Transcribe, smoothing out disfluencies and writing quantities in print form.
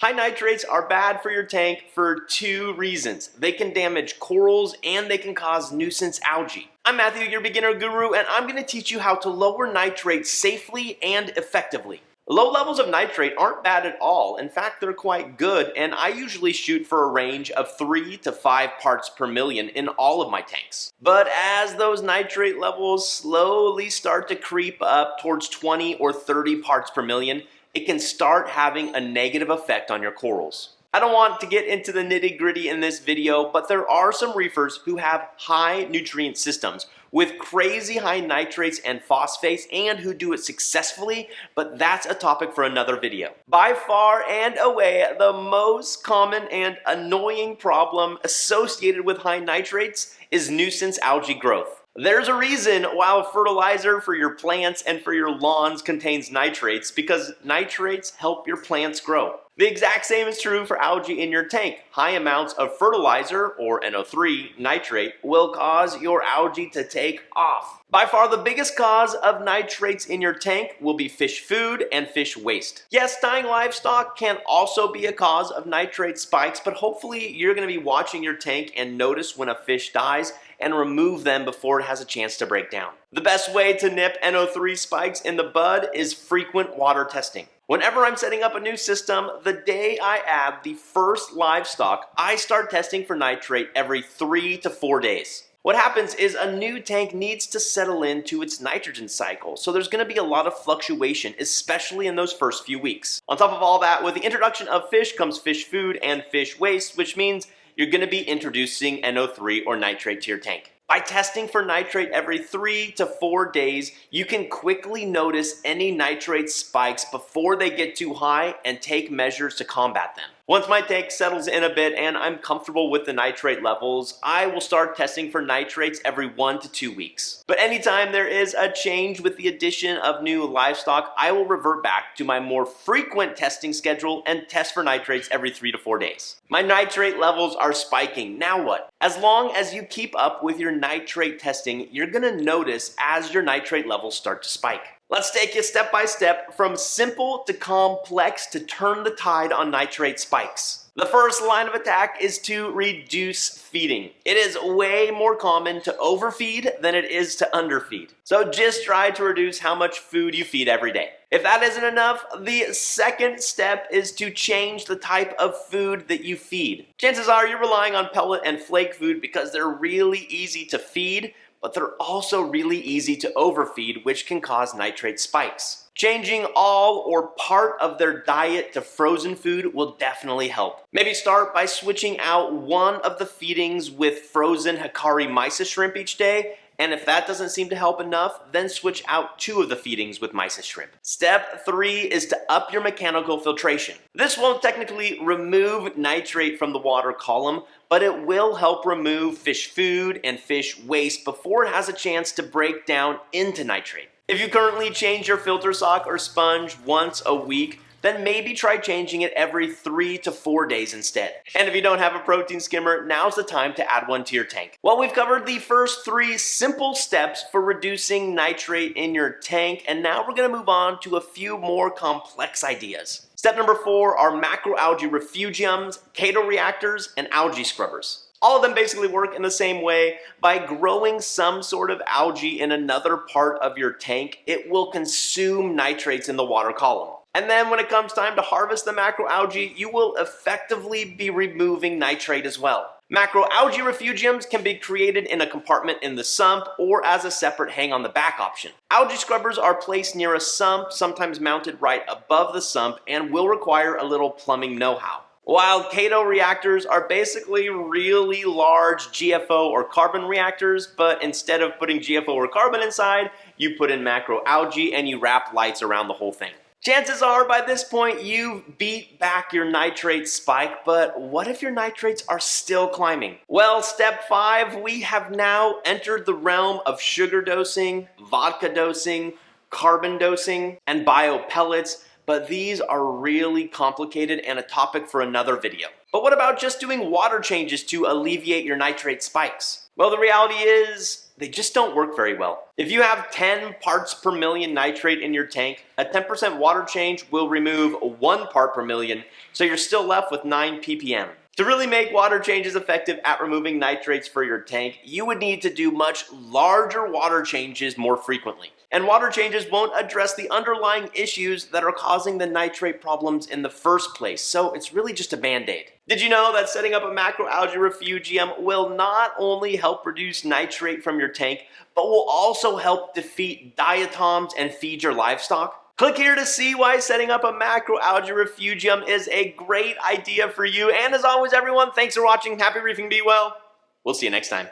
High nitrates are bad for your tank for two reasons. They can damage corals and they can cause nuisance algae. I'm Matthew, your beginner guru, and I'm going to teach you how to lower nitrates safely and effectively. Low levels of nitrate aren't bad at all. In fact, they're quite good, and I usually shoot for a range of 3 to 5 parts per million in all of my tanks. But as those nitrate levels slowly start to creep up towards 20 or 30 parts per million, it can start having a negative effect on your corals. I don't want to get into the nitty-gritty in this video, but there are some reefers who have high nutrient systems with crazy high nitrates and phosphates and who do it successfully, but that's a topic for another video. By far and away, the most common and annoying problem associated with high nitrates is nuisance algae growth. There's a reason why fertilizer for your plants and for your lawns contains nitrates, because nitrates help your plants grow. The exact same is true for algae in your tank. High amounts of fertilizer, or NO3, nitrate, will cause your algae to take off. By far the biggest cause of nitrates in your tank will be fish food and fish waste. Yes, dying livestock can also be a cause of nitrate spikes, but hopefully you're going to be watching your tank and notice when a fish dies and remove them before it has a chance to break down. The best way to nip NO3 spikes in the bud is frequent water testing. Whenever I'm setting up a new system, the day I add the first livestock, I start testing for nitrate every 3 to 4 days. What happens is a new tank needs to settle into its nitrogen cycle, so there's going to be a lot of fluctuation, especially in those first few weeks. On top of all that, with the introduction of fish comes fish food and fish waste, which means you're going to be introducing NO3 or nitrate to your tank. By testing for nitrate every 3 to 4 days, you can quickly notice any nitrate spikes before they get too high and take measures to combat them. Once my tank settles in a bit and I'm comfortable with the nitrate levels, I will start testing for nitrates every 1 to 2 weeks. But anytime there is a change with the addition of new livestock, I will revert back to my more frequent testing schedule and test for nitrates every 3 to 4 days. My nitrate levels are spiking. Now what? As long as you keep up with your nitrate testing, you're going to notice as your nitrate levels start to spike. Let's take you step by step from simple to complex to turn the tide on nitrate spikes. The first line of attack is to reduce feeding. It is way more common to overfeed than it is to underfeed. So just try to reduce how much food you feed every day. If that isn't enough, the second step is to change the type of food that you feed. Chances are you're relying on pellet and flake food because they're really easy to feed, but they're also really easy to overfeed, which can cause nitrate spikes. Changing all or part of their diet to frozen food will definitely help. Maybe start by switching out one of the feedings with frozen Hikari mysis shrimp each day, and if that doesn't seem to help enough, then switch out 2 of the feedings with mysis shrimp. Step 3 is to up your mechanical filtration. This won't technically remove nitrate from the water column, but it will help remove fish food and fish waste before it has a chance to break down into nitrate. If you currently change your filter sock or sponge once a week, then maybe try changing it every 3 to 4 days instead. And if you don't have a protein skimmer, now's the time to add one to your tank. Well, we've covered the first 3 simple steps for reducing nitrate in your tank, and now we're going to move on to a few more complex ideas. Step number 4 are macroalgae refugiums, chaeto reactors, and algae scrubbers. All of them basically work in the same way. By growing some sort of algae in another part of your tank, it will consume nitrates in the water column. And then when it comes time to harvest the macroalgae, you will effectively be removing nitrate as well. Macroalgae refugiums can be created in a compartment in the sump or as a separate hang on the back option. Algae scrubbers are placed near a sump, sometimes mounted right above the sump, and will require a little plumbing know-how. While chaeto reactors are basically really large GFO or carbon reactors, but instead of putting GFO or carbon inside, you put in macroalgae and you wrap lights around the whole thing. Chances are by this point you've beat back your nitrate spike, but what if your nitrates are still climbing? Well, step 5, we have now entered the realm of sugar dosing, vodka dosing, carbon dosing, and biopellets. but these are really complicated and a topic for another video. But what about just doing water changes to alleviate your nitrate spikes? Well, the reality is they just don't work very well. If you have 10 parts per million nitrate in your tank, a 10% water change will remove 1 part per million, so you're still left with 9 ppm. To really make water changes effective at removing nitrates for your tank, you would need to do much larger water changes more frequently. And water changes won't address the underlying issues that are causing the nitrate problems in the first place, so it's really just a band-aid. Did you know that setting up a macroalgae refugium will not only help reduce nitrate from your tank, but will also help defeat diatoms and feed your livestock? Click here to see why setting up a macroalgae refugium is a great idea for you. And as always, everyone, thanks for watching. Happy reefing, be well. We'll see you next time.